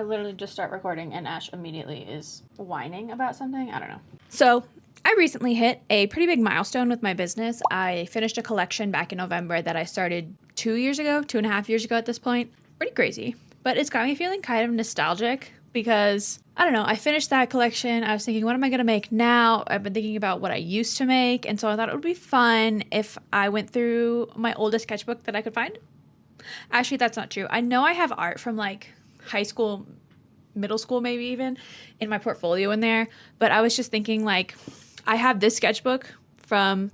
literally just start recording and Ash immediately is whining about something. I don't know. So I recently hit a pretty big milestone with my business. I finished a collection back in November that I started 2.5 years ago at this point. Pretty crazy. But it's got me feeling kind of nostalgic because, I don't know, I finished that collection. I was thinking, what am I going to make now? I've been thinking about what I used to make. And so I thought it would be fun if I went through my oldest sketchbook that I could find. Actually, that's not true. I know I have art from like high school, middle school, maybe even in my portfolio in there. But I was just thinking like, I have this sketchbook from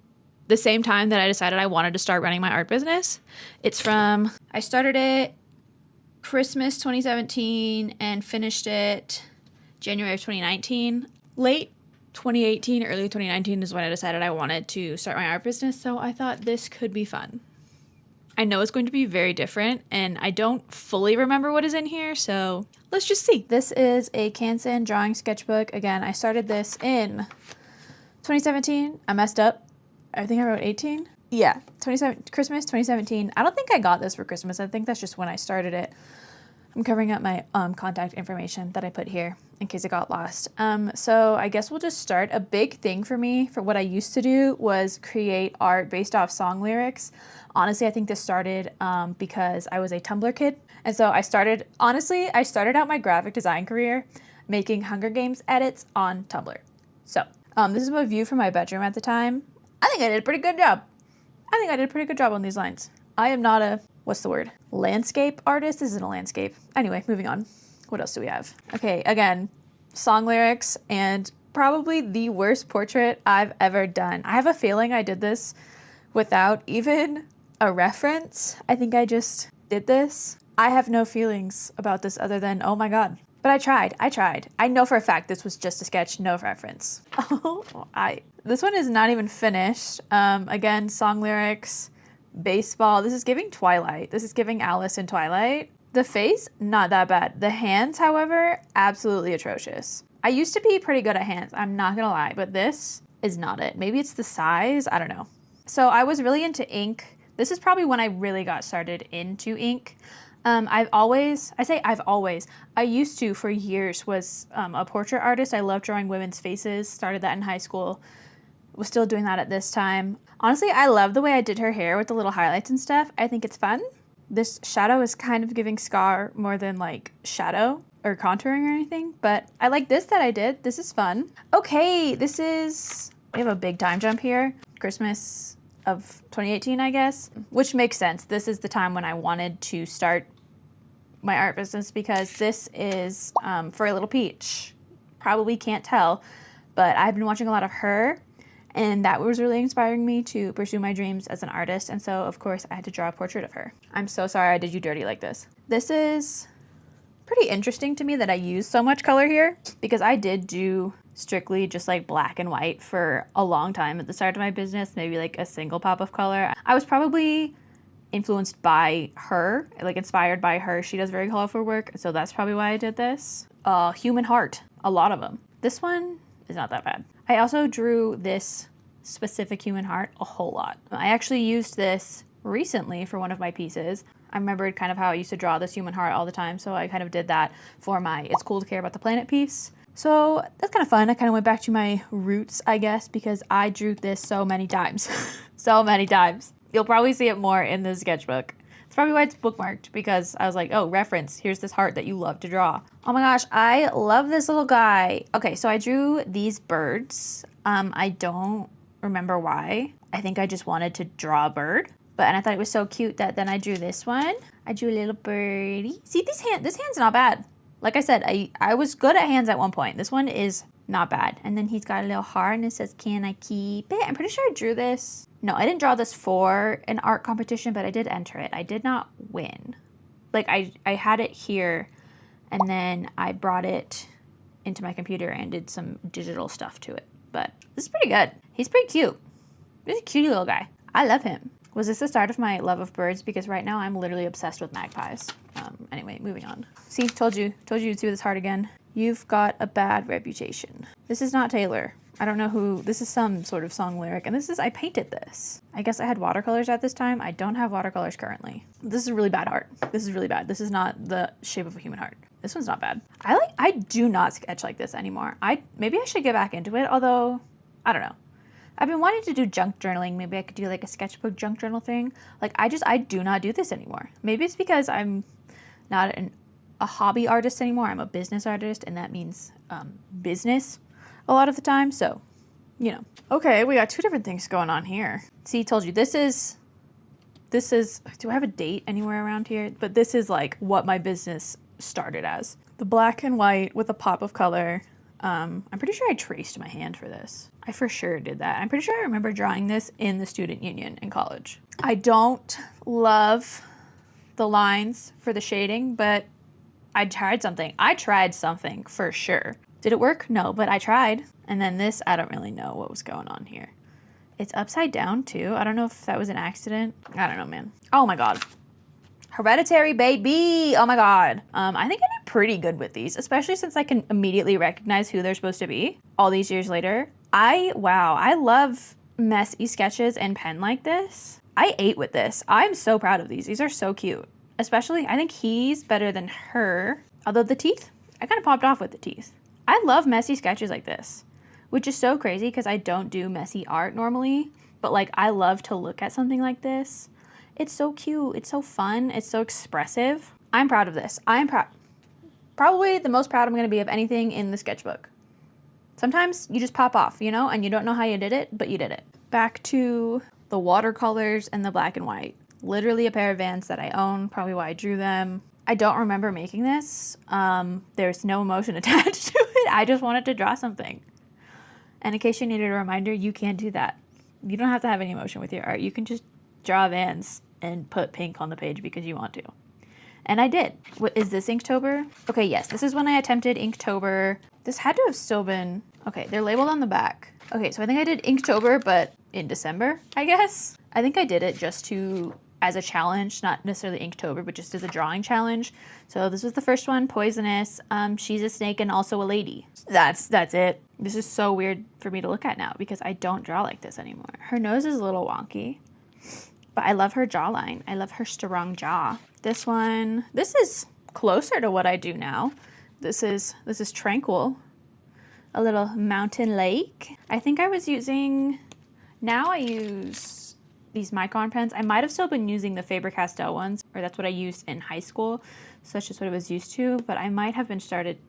the same time that I decided I wanted to start running my art business. I started it Christmas 2017 and finished it January of 2019. Late 2018, early 2019 is when I decided I wanted to start my art business. So I thought this could be fun. I know it's going to be very different and I don't fully remember what is in here. So let's just see. This is a Canson drawing sketchbook. Again, I started this in 2017. I messed up. I think I wrote 18. Yeah, Christmas 2017. I don't think I got this for Christmas. I think that's just when I started it. I'm covering up my contact information that I put here in case it got lost. So I guess we'll just start. A big thing for me for what I used to do was create art based off song lyrics. Honestly, I think this started because I was a Tumblr kid. And so I started out my graphic design career making Hunger Games edits on Tumblr. So this is my view from my bedroom at the time. I think I did a pretty good job. On these lines. I am not a, landscape artist? This isn't a landscape. Anyway, moving on. What else do we have? Okay, again, song lyrics and probably the worst portrait I've ever done. I have a feeling I did this without even a reference. I think I just did this. I have no feelings about this other than, oh my God. But I tried. I know for a fact this was just a sketch, no reference. This one is not even finished. Again, song lyrics, baseball. This is giving Twilight. This is giving Alice in Twilight. The face, not that bad. The hands, however, absolutely atrocious. I used to be pretty good at hands, I'm not gonna lie, but this is not it. Maybe it's the size, I don't know. So I was really into ink. This is probably when I really got started into ink. I used to for years was a portrait artist. I love drawing women's faces. Started that in high school. Was still doing that at this time. Honestly, I love the way I did her hair with the little highlights and stuff. I think it's fun. This shadow is kind of giving Scar more than like shadow or contouring or anything, but I like this that I did. This is fun. Okay, we have a big time jump here. Christmas of 2018, I guess, which makes sense. This is the time when I wanted to start my art business because this is for a Little Peach. Probably can't tell, but I've been watching a lot of her and that was really inspiring me to pursue my dreams as an artist. And so, of course, I had to draw a portrait of her. I'm so sorry I did you dirty like this. This is pretty interesting to me that I use so much color here because I did do strictly just like black and white for a long time at the start of my business, maybe like a single pop of color. I was probably influenced by her, like inspired by her. She does very colorful work, so that's probably why I did this. Human heart, a lot of them. This one is not that bad. I also drew this specific human heart a whole lot. I actually used this recently for one of my pieces. I remembered kind of how I used to draw this human heart all the time, so I kind of did that for my It's Cool to Care About the Planet piece. So that's kind of fun. I kind of went back to my roots, I guess, because I drew this so many times. So many times. You'll probably see it more in the sketchbook. It's probably why it's bookmarked, because I was like, oh, reference, here's this heart that you love to draw. Oh my gosh, I love this little guy. Okay, so I drew these birds. I don't remember why. I think I just wanted to draw a bird. And I thought it was so cute that then I drew this one. I drew a little birdie. See, this hand's not bad. Like I said, I was good at hands at one point. This one is not bad. And then he's got a little heart and it says, can I keep it? I'm pretty sure I drew this. No, I didn't draw this for an art competition, but I did enter it. I did not win. Like I had it here and then I brought it into my computer and did some digital stuff to it. But this is pretty good. He's pretty cute. He's a cute little guy. I love him. Was this the start of my love of birds? Because right now I'm literally obsessed with magpies. Anyway, moving on. See, told you you'd see this heart again. You've got a bad reputation. This is not Taylor. I don't know who, this is some sort of song lyric, and this is, I painted this. I guess I had watercolors at this time. I don't have watercolors currently. This is really bad art. This is really bad. This is not the shape of a human heart. This one's not bad. I do not sketch like this anymore. Maybe I should get back into it, although, I don't know. I've been wanting to do junk journaling. Maybe I could do like a sketchbook junk journal thing. Like I do not do this anymore. Maybe it's because I'm not a hobby artist anymore. I'm a business artist, and that means business a lot of the time. So, you know. Okay, we got two different things going on here. See, told you this is, do I have a date anywhere around here? But this is like what my business started as. The black and white with a pop of color. I'm pretty sure I traced my hand for this. I for sure did that. I'm pretty sure I remember drawing this in the student union in college. I don't love the lines for the shading, but I tried something. I tried something for sure. Did it work? No, but I tried. And then this, I don't really know what was going on here. It's upside down too. I don't know if that was an accident. I don't know, man. Oh my God. Hereditary, baby. Oh my God. I think I did pretty good with these, especially since I can immediately recognize who they're supposed to be all these years later. Wow, I love messy sketches and pen like this. I ate with this. I'm so proud of these. These are so cute. Especially, I think he's better than her. Although the teeth, I kind of popped off with the teeth. I love messy sketches like this, which is so crazy because I don't do messy art normally, but like I love to look at something like this. It's so cute. It's so fun. It's so expressive. I'm proud of this. I'm proud. Probably the most proud I'm going to be of anything in the sketchbook. Sometimes you just pop off, you know, and you don't know how you did it, but you did it. Back to the watercolors and the black and white. Literally a pair of Vans that I own, probably why I drew them. I don't remember making this. There's no emotion attached to it. I just wanted to draw something. And in case you needed a reminder, you can't do that. You don't have to have any emotion with your art. You can just draw Vans and put pink on the page because you want to. And I did. What is this, Inktober? Okay, yes, this is when I attempted Inktober. This had to have still been, okay, they're labeled on the back. Okay, so I think I did Inktober, but in December, I guess. I think I did it just to, as a challenge, not necessarily Inktober, but just as a drawing challenge. So this was the first one, Poisonous. She's a snake and also a lady. That's it. This is so weird for me to look at now because I don't draw like this anymore. Her nose is a little wonky, but I love her jawline. I love her strong jaw. This one, this is closer to what I do now. This is Tranquil, a little mountain lake. I think I was using, now I use these Micron pens. I might have still been using the Faber-Castell ones, or that's what I used in high school. So that's just what I was used to, but I might have started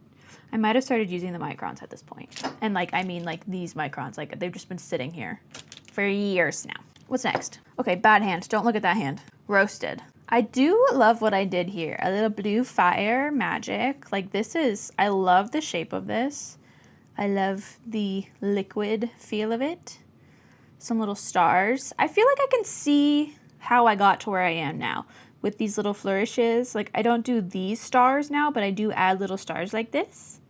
using the Microns at this point. And like, I mean like these Microns, like they've just been sitting here for years now. What's next? Okay, bad hand. Don't look at that hand. Roasted. I do love what I did here. A little blue fire magic. Like this is, I love the shape of this. I love the liquid feel of it. Some little stars. I feel like I can see how I got to where I am now with these little flourishes. Like I don't do these stars now, but I do add little stars like this.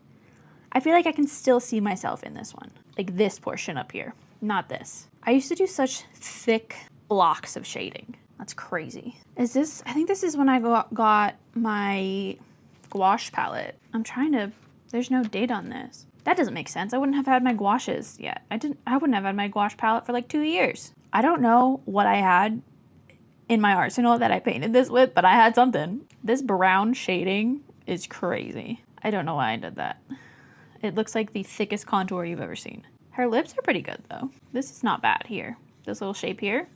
I feel like I can still see myself in this one. Like this portion up here, not this. I used to do such thick blocks of shading. That's crazy. Is this, I think this is when I got my gouache palette. I'm trying to, there's no date on this. That doesn't make sense. I wouldn't have had my gouaches yet. I wouldn't have had my gouache palette for like 2 years. I don't know what I had in my arsenal that I painted this with, but I had something. This brown shading is crazy. I don't know why I did that. It looks like the thickest contour you've ever seen. Her lips are pretty good though. This is not bad here. This little shape here.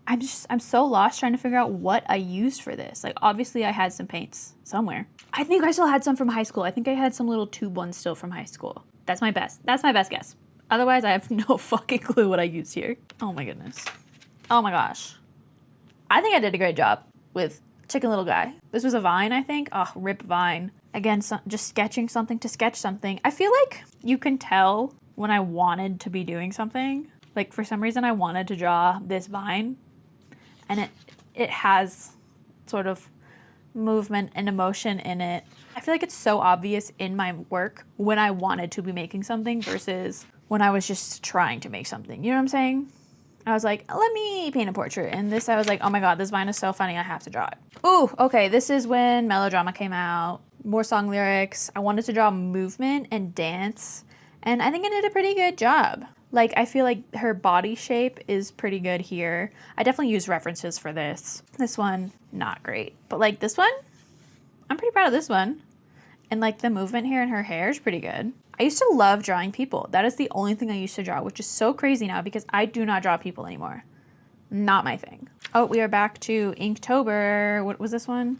I'm so lost trying to figure out what I used for this. Like obviously I had some paints somewhere. I think I still had some from high school. I think I had some little tube ones still from high school. That's my best guess. Otherwise I have no fucking clue what I used here. Oh my goodness. Oh my gosh. I think I did a great job with Chicken Little Guy. This was a Vine, I think. Oh, rip Vine. Again, just sketching something to sketch something. I feel like you can tell when I wanted to be doing something. Like for some reason I wanted to draw this Vine. And it has sort of movement and emotion in it. I feel like it's so obvious in my work when I wanted to be making something versus when I was just trying to make something. You know what I'm saying? I was like, let me paint a portrait. And this, I was like, oh my God, this Vine is so funny. I have to draw it. Ooh, okay. This is when Melodrama came out. More song lyrics. I wanted to draw movement and dance And I think I did a pretty good job. Like, I feel like her body shape is pretty good here. I definitely use references for this. This one, not great. But like this one, I'm pretty proud of this one. And like the movement here in her hair is pretty good. I used to love drawing people. That is the only thing I used to draw, which is so crazy now because I do not draw people anymore. Not my thing. Oh, we are back to Inktober. What was this one?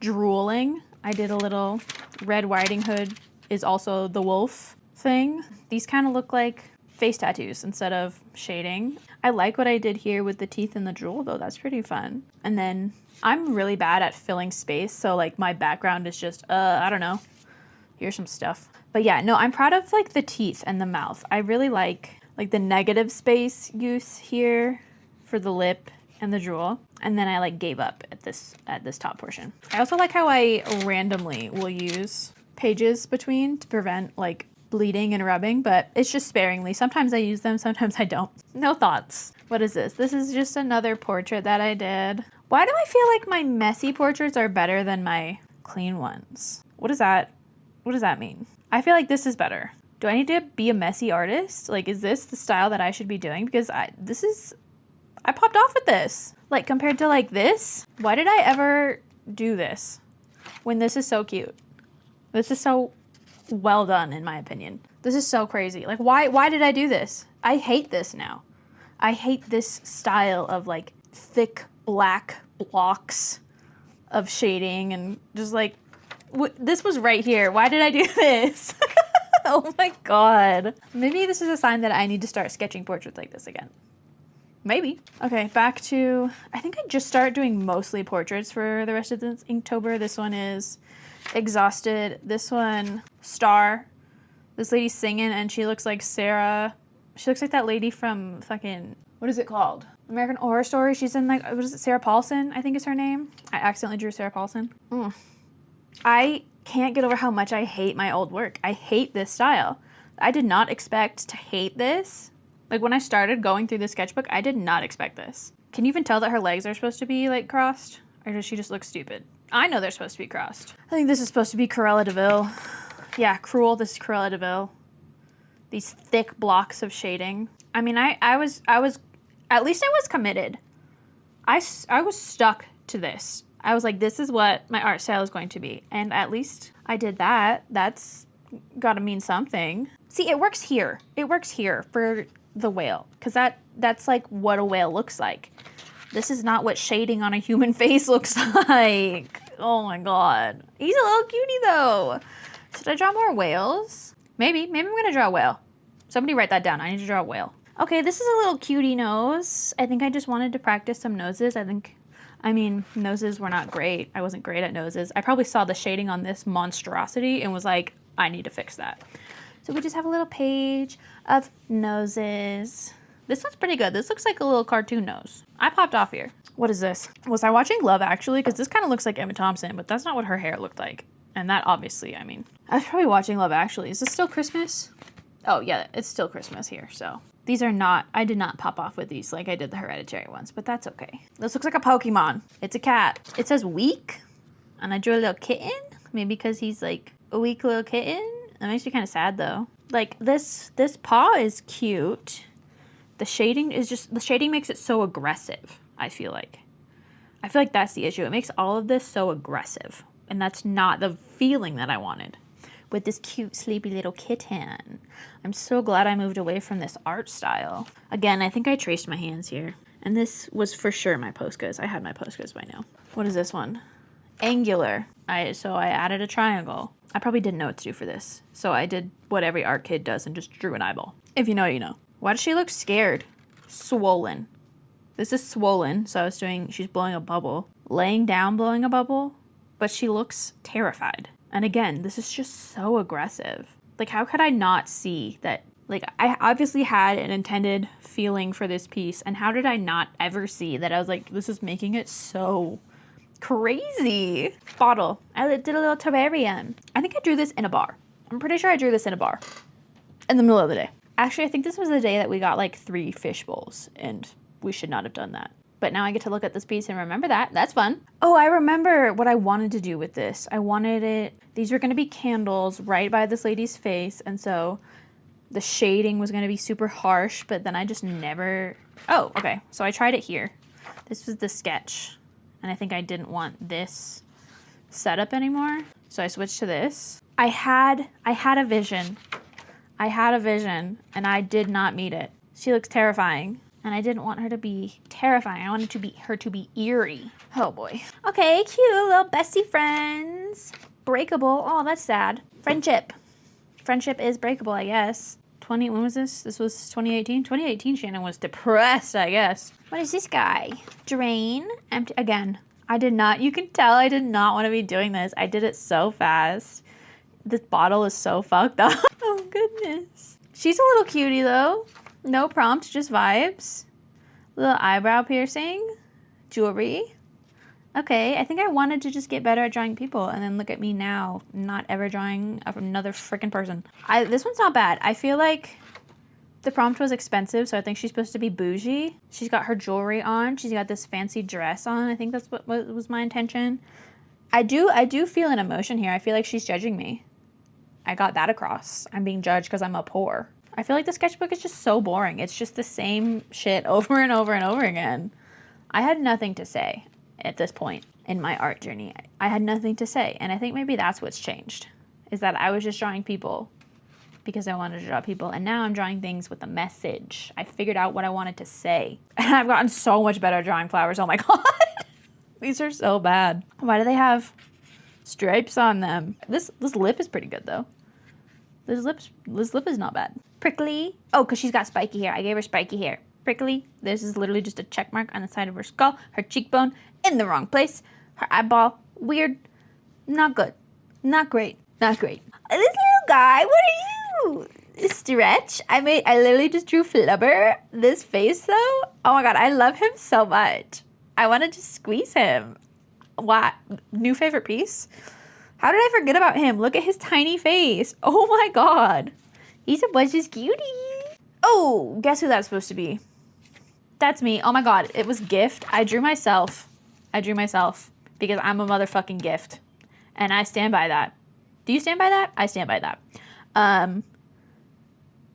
Drooling. I did a little Red Riding Hood is also the wolf thing. These kind of look like face tattoos instead of shading. I like what I did here with the teeth and the drool though. That's pretty fun. And then I'm really bad at filling space. So like my background is just, I don't know. Here's some stuff. But yeah, no, I'm proud of like the teeth and the mouth. I really like the negative space use here for the lip and the drool. And then I like gave up at this top portion. I also like how I randomly will use pages between to prevent like bleeding and rubbing, but it's just sparingly. Sometimes I use them, sometimes I don't. No thoughts. What is this? This is just another portrait that I did. Why do I feel like my messy portraits are better than my clean ones? What does that mean? I feel like this is better. Do I need to be a messy artist? Like, is this the style that I should be doing? Because I popped off with this. Like, compared to like this, why did I ever do this when this is so cute? This is so well done, in my opinion. This is so crazy. Like, why did I do this? I hate this now. I hate this style of like thick black blocks of shading and just like, this was right here. Why did I do this? Oh my God. Maybe this is a sign that I need to start sketching portraits like this again. Maybe. Okay, back to, I think I just started doing mostly portraits for the rest of this Inktober. This one is Exhausted. This one, Star. This lady's singing and she looks like Sarah. She looks like that lady from fucking, what is it called? American Horror Story. She's in like, what is it? Sarah Paulson, I think is her name. I accidentally drew Sarah Paulson. I can't get over how much I hate my old work. I hate this style. I did not expect to hate this. Like when I started going through the sketchbook, I did not expect this. Can you even tell that her legs are supposed to be like crossed? Or does she just look stupid? I know they're supposed to be crossed. I think this is supposed to be Cruella de Vil. Yeah, Cruel, this is Cruella de Vil. These thick blocks of shading. I mean, I was, at least I was committed. I was stuck to this. I was like, this is what my art style is going to be. And at least I did that. That's gotta mean something. See, it works here. It works here for the whale. Because that's like what a whale looks like. This is not what shading on a human face looks like. Oh my God. He's a little cutie though. Should I draw more whales? Maybe I'm gonna draw a whale. Somebody write that down. I need to draw a whale. Okay, this is a little cutie nose. I think I just wanted to practice some noses. I mean, noses were not great. I wasn't great at noses. I probably saw the shading on this monstrosity and was like, I need to fix that. So we just have a little page of noses. This one's pretty good. This looks like a little cartoon nose. I popped off here. What is this? Was I watching Love Actually? Because this kind of looks like Emma Thompson, but that's not what her hair looked like. And that obviously, I mean, I was probably watching Love Actually. Is this still Christmas? Oh yeah, it's still Christmas here, so. These are not, I did not pop off with these like I did the Hereditary ones, but that's okay. This looks like a Pokemon. It's a cat. It says weak, and I drew a little kitten. Maybe because he's like a weak little kitten. That makes me kind of sad though. Like this paw is cute. The shading makes it so aggressive, I feel like. I feel like that's the issue. It makes all of this so aggressive, and that's not the feeling that I wanted with this cute, sleepy little kitten. I'm so glad I moved away from this art style. Again, I think I traced my hands here. And this was for sure my Poscas. I had my Poscas by now. What is this one? Angular. So I added a triangle. I probably didn't know what to do for this. So I did what every art kid does and just drew an eyeball. If you know, you know. Why does she look scared? Swollen. This is swollen, so she's blowing a bubble. Laying down, blowing a bubble. But she looks terrified. And again, this is just so aggressive. Like, how could I not see that? Like, I obviously had an intended feeling for this piece, and how did I not ever see that? I was like, this is making it so crazy. Bottle. I did a little terrarium. I think I drew this in a bar. I'm pretty sure I drew this in a bar in the middle of the day. Actually, I think this was the day that we got like 3 fish bowls, and we should not have done that. But now I get to look at this piece and remember that. That's fun. Oh, I remember what I wanted to do with this. I wanted these were going to be candles right by this lady's face. And so the shading was going to be super harsh, but then I just never... Oh, okay. So I tried it here. This was the sketch, and I think I didn't want this setup anymore, so I switched to this. I had a vision. I had a vision, and I did not meet it. She looks terrifying, and I didn't want her to be terrifying. I wanted her to be eerie. Oh boy. Okay, cute little bestie friends. Breakable. Oh, that's sad. Friendship. Friendship is breakable, I guess. When was this? This was 2018? 2018, Shannon was depressed, I guess. What is this guy? Drain. Empty. Again, I did not, you can tell I did not want to be doing this. I did it so fast. This bottle is so fucked up. Oh, goodness. She's a little cutie, though. No prompt, just vibes. Little eyebrow piercing. Jewelry. Okay, I think I wanted to just get better at drawing people, and then look at me now, not ever drawing another freaking person. This one's not bad. I feel like the prompt was expensive, so I think she's supposed to be bougie. She's got her jewelry on. She's got this fancy dress on. I think that's what was my intention. I do feel an emotion here. I feel like she's judging me. I got that across. I'm being judged because I'm a poor. I feel like the sketchbook is just so boring. It's just the same shit over and over and over again. I had nothing to say at this point in my art journey. I had nothing to say, and I think maybe that's what's changed, is that I was just drawing people because I wanted to draw people, and now I'm drawing things with a message. I figured out what I wanted to say, and I've gotten so much better at drawing flowers. Oh my god. These are so bad. Why do they have stripes on them? This lip is pretty good, though. This lip is not bad. Prickly. Oh, because she's got spiky hair. I gave her spiky hair. Prickly. This is literally just a check mark on the side of her skull. Her cheekbone in the wrong place. Her eyeball. Weird. Not good. Not great. Not great. This little guy. What are you? Stretch. I literally just drew Flubber. This face, though. Oh my god. I love him so much. I wanted to squeeze him. What? New favorite piece? How did I forget about him? Look at his tiny face. Oh my god. He's a bunch's cutie. Oh, guess who that's supposed to be? That's me. Oh my god. It was gift. I drew myself. Because I'm a motherfucking gift. And I stand by that. Do you stand by that? I stand by that.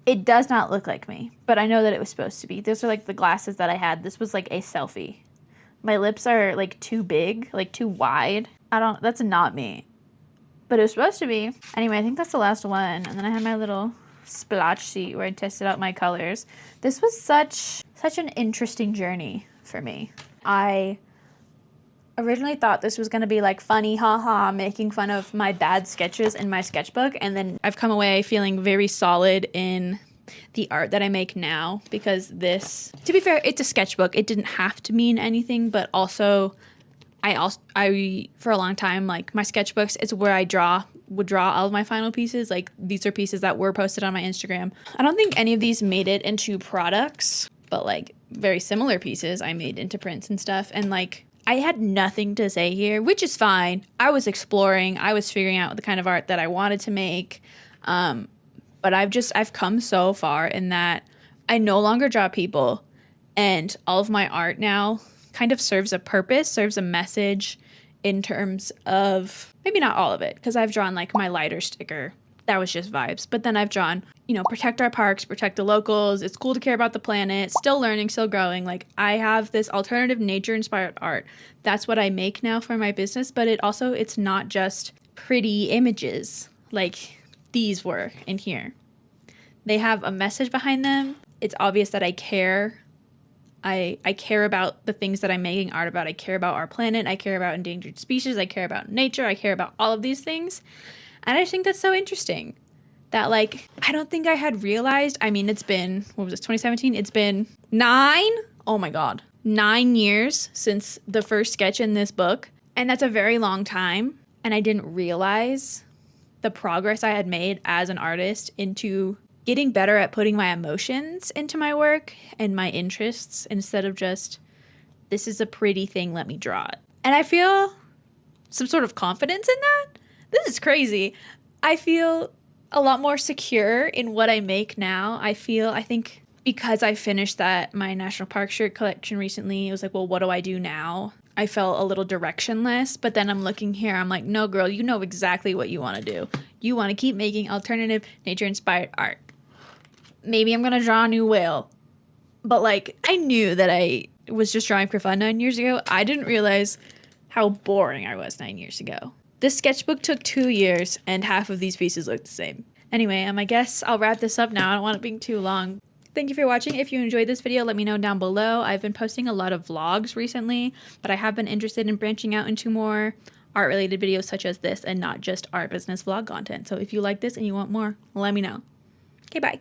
It does not look like me, but I know that it was supposed to be. Those are like the glasses that I had. This was like a selfie. My lips are like too big, like too wide. That's not me. But it was supposed to be. Anyway, I think that's the last one. And then I had my little splotch sheet where I tested out my colors. This was such an interesting journey for me. I originally thought this was going to be like funny, haha, making fun of my bad sketches in my sketchbook. And then I've come away feeling very solid in the art that I make now, because this, to be fair, it's a sketchbook. It didn't have to mean anything, but also I for a long time, like my sketchbooks, it's where I would draw all of my final pieces. Like these are pieces that were posted on my Instagram. I don't think any of these made it into products, but like very similar pieces I made into prints and stuff. And like I had nothing to say here, which is fine. I was exploring. I was figuring out the kind of art that I wanted to make. But I've come so far in that I no longer draw people, and all of my art now kind of serves a purpose, serves a message in terms of, maybe not all of it, because I've drawn like my lighter sticker. That was just vibes. But then I've drawn, protect our parks, protect the locals. It's cool to care about the planet. Still learning, still growing. Like I have this alternative nature-inspired art. That's what I make now for my business. But it's not just pretty images like these were in here. They have a message behind them. It's obvious that I care. I care about the things that I'm making art about. I care about our planet. I care about endangered species. I care about nature. I care about all of these things. And I just think that's so interesting that, like, I don't think I had realized, it's been, 2017? It's been 9 years since the first sketch in this book. And that's a very long time. And I didn't realize the progress I had made as an artist into getting better at putting my emotions into my work and my interests instead of just, this is a pretty thing, let me draw it. And I feel some sort of confidence in that. This is crazy. I feel a lot more secure in what I make now. I think because I finished my National Park shirt collection recently, it was like, well, what do I do now? I felt a little directionless, but then I'm looking here, I'm like, no, girl, you know exactly what you want to do. You want to keep making alternative nature-inspired art. maybe I'm gonna draw a new whale. But like, I knew that I was just drawing for fun 9 years ago. I didn't realize how boring I was 9 years ago. This sketchbook took 2 years and half of these pieces look the same. Anyway, I guess I'll wrap this up now. I don't want it being too long. Thank you for watching. If you enjoyed this video, let me know down below. I've been posting a lot of vlogs recently, but I have been interested in branching out into more art-related videos such as this and not just art business vlog content. So if you like this and you want more, let me know. Okay, bye.